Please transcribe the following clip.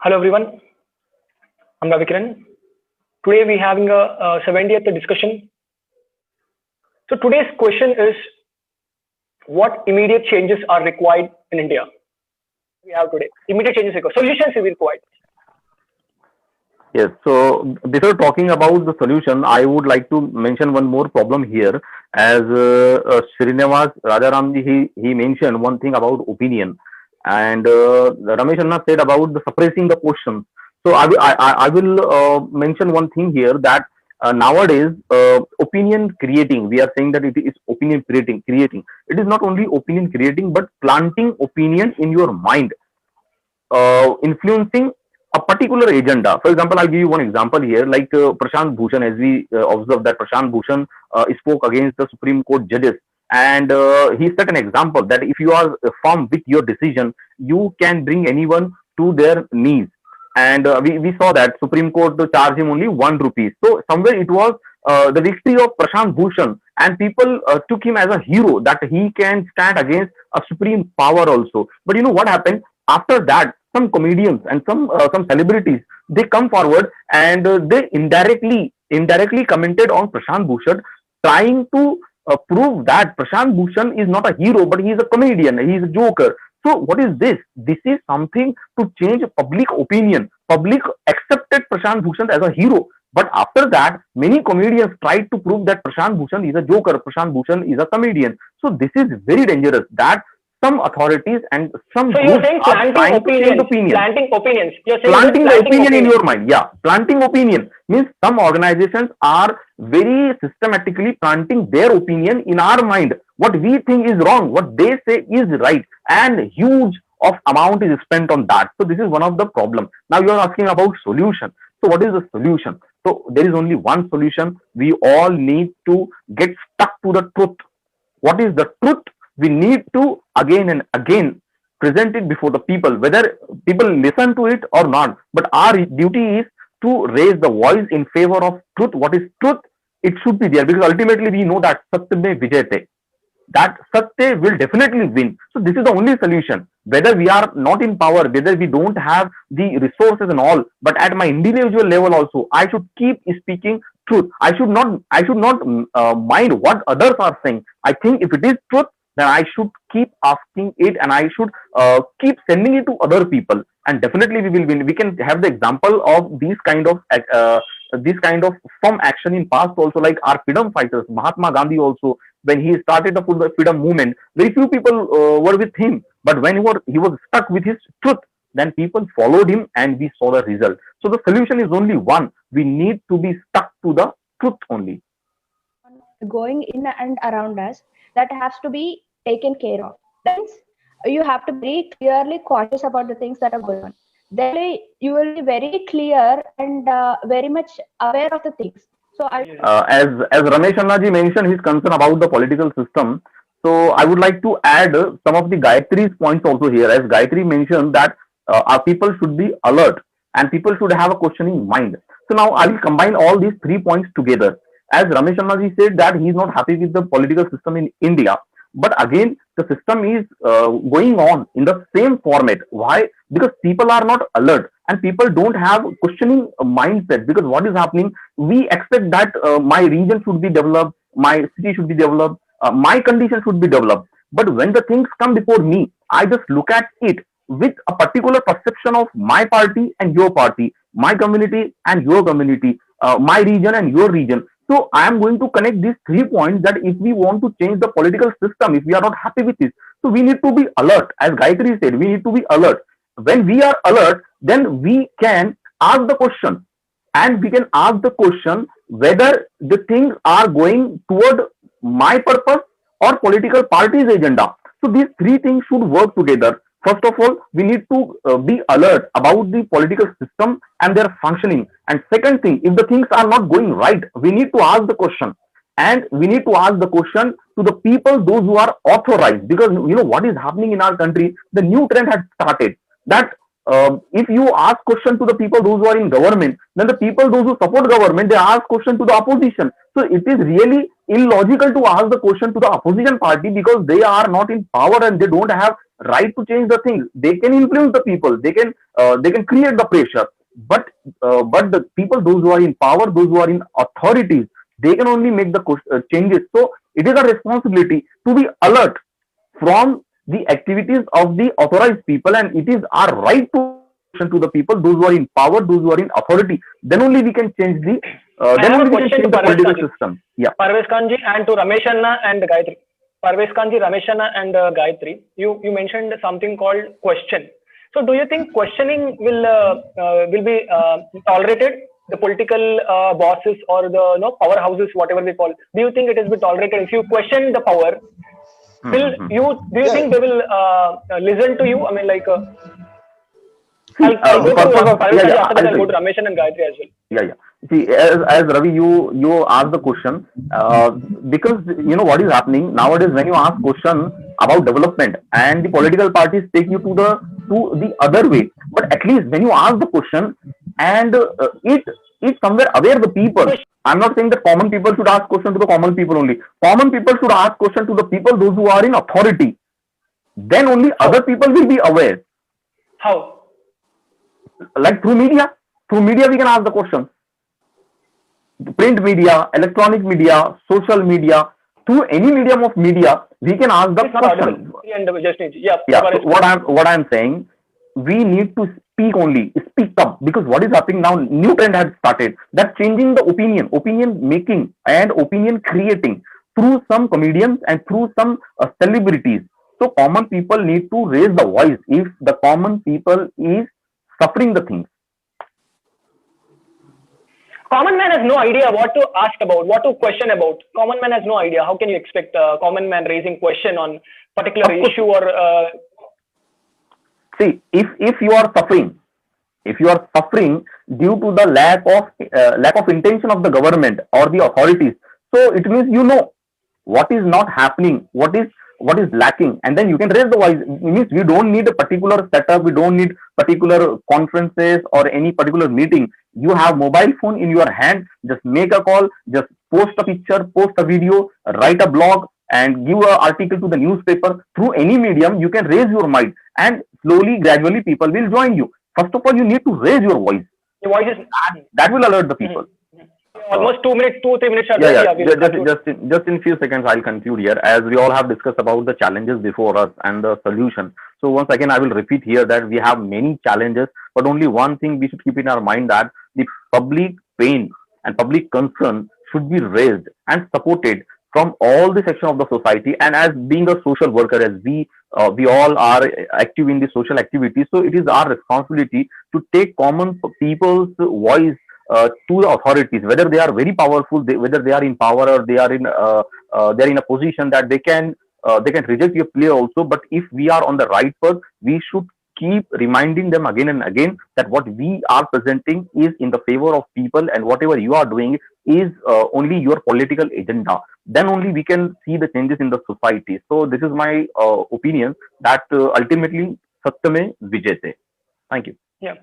Hello everyone, I'm Ravi Kiran. Today we're having a 70th discussion. So today's question is, what immediate changes are required in India? We have today immediate changes required. Solutions we will provide. Yes. So before talking about the solution, I would like to mention one more problem here. As Srinivas Rajaramji, he mentioned one thing about opinion, and Ramesh Anna said about the suppressing the questions. So I will mention one thing here that nowadays opinion creating. We are saying that it is opinion creating. It is not only opinion creating, but planting opinion in your mind, influencing a particular agenda. For example, I'll give you one example here, like Prashant Bhushan, as we observed that Prashant Bhushan spoke against the Supreme Court judges. And he set an example that if you are firm with your decision, you can bring anyone to their knees. And we saw that Supreme Court charged him only 1 rupee. So somewhere it was the victory of Prashant Bhushan, and people took him as a hero that he can stand against a supreme power also. But you know what happened after that? Some comedians and some celebrities, they come forward and they indirectly commented on Prashant Bhushan, trying to prove that Prashant Bhushan is not a hero, but he is a comedian, he is a joker. So what is this? This is something to change public opinion. Public accepted Prashant Bhushan as a hero. But after that, many comedians tried to prove that Prashant Bhushan is a joker, Prashant Bhushan is a comedian. So this is very dangerous that some authorities and some So you're groups saying are trying to change opinion. planting opinions. You're saying Planting the planting opinion in opinions. your mind. Yeah, planting opinion means some organizations are very systematically planting their opinion in our mind. What we think is wrong, what they say is right, and huge of amount is spent on that. So this is one of the problem. Now you are asking about solution. So what is the solution? So there is only one solution. We all need to get stuck to the truth. What is the truth? We need to again and again present it before the people, whether people listen to it or not. But our duty is to raise the voice in favor of truth. What is truth? It should be there, because ultimately we know that Satya mein Vijayate, that Satya will definitely win. So this is the only solution. Whether we are not in power, whether we don't have the resources and all, but at my individual level also, I should keep speaking truth. I should not mind what others are saying. I think if it is truth, then I should keep asking it, and I should keep sending it to other people, and definitely we will win. We can have the example of these kind of firm action in past also, like our freedom fighters, Mahatma Gandhi also. When he started the freedom movement, very few people were with him, but when he was stuck with his truth, then people followed him, and we saw the result. So the solution is only one. We need to be stuck to the truth only. Going in and around us, that has to be taken care of. That means you have to be clearly cautious about the things that are going on. Then you will be very clear and very much aware of the things. So As Ramesh Anna ji mentioned his concern about the political system, so I would like to add some of the Gayatri's points also here. As Gayatri mentioned that our people should be alert, and people should have a questioning mind. So now I will combine all these 3 points together. As Ramesh Anna ji said that he is not happy with the political system in India, but again the system is going on in the same format. Why? Because people are not alert, and people don't have questioning mindset. Because what is happening, we expect that my region should be developed, my city should be developed, my condition should be developed. But when the things come before me, I just look at it with a particular perception of my party, my community and your community, my region and your region. So I am going to connect these 3 points, that if we want to change the political system, if we are not happy with this, so we need to be alert. As Gayatri said, we need to be alert. When we are alert, then we can ask the question, and we can ask the question whether the things are going toward my purpose or political party's agenda. So these 3 things should work together. First of all, we need to be alert about the political system and their functioning. And second thing, if the things are not going right, we need to ask the question. And we need to ask the question to the people, those who are authorized. Because you know what is happening in our country, the new trend has started. That if you ask question to the people, those who are in government, then the people, those who support government, they ask question to the opposition. So it is really illogical to ask the question to the opposition party because they are not in power and they don't have right to change the things. They can influence the people. They can create the pressure. But the people, those who are in power, those who are in authorities, they can only make the changes. So it is a responsibility to be alert from the activities of the authorized people, and it is our right to the people, those who are in power, those who are in authority. Then only we can change the then only we can change the political system. Yeah. Parvez Khanji and to Ramesh Anna and Gayatri. Parvez Khanji, Ramesh Anna and Gayatri, you mentioned something called question. So do you think questioning will be tolerated? The political bosses or the powerhouses, whatever we call, do you think it is be tolerated if you question the power? Do you think they will listen to you? I mean, like, I'll go to Parvez Khanji, after that I'll go to Ramesh and Gayatri as well. Yeah. See, as Ravi, you asked the question because you know what is happening nowadays when you ask question about development and the political parties take you to the other way. But at least when you ask the question and it somewhere aware the people. I'm not saying that common people should ask question to the common people only. Common people should ask question to the people, those who are in authority. Then only other people will be aware. How? Like through media. Through media we can ask the question. Print media, electronic media, social media, through any medium of media, we can ask the question. So what I'm saying, we need to speak up, because what is happening now, new trend has started, that changing the opinion making and opinion creating through some comedians and through some celebrities. So common people need to raise the voice if the common people is suffering the things. Common man has no idea what to ask about, what to question about. Common man has no idea. How can you expect a common man raising question on particular issue or? See, if you are suffering due to the lack of intention of the government or the authorities, so it means you know what is not happening, what is lacking, and then you can raise the voice. It means we don't need a particular setup, we don't need particular conferences or any particular meeting. You have mobile phone in your hand, just make a call, just post a picture, post a video, write a blog and give an article to the newspaper. Through any medium you can raise your mind, and slowly, gradually people will join you. First of all, you need to raise your voice. Your voice is that will alert the people. Almost 2 minutes, 2-3 minutes. Just in few seconds, I'll conclude here, as we all have discussed about the challenges before us and the solution. So once again, I will repeat here that we have many challenges, but only one thing we should keep in our mind, that the public pain and public concern should be raised and supported from all the section of the society. And as being a social worker, as we all are active in the social activities, so it is our responsibility to take common people's voice to the authorities, whether they are very powerful, whether they are in power or they are in a position that they can reject your plea also. But if we are on the right path, we should keep reminding them again and again that what we are presenting is in the favor of people, and whatever you are doing is only your political agenda. Then only we can see the changes in the society. So this is my opinion, that ultimately Satyame Vijayate. Thank you. Yeah.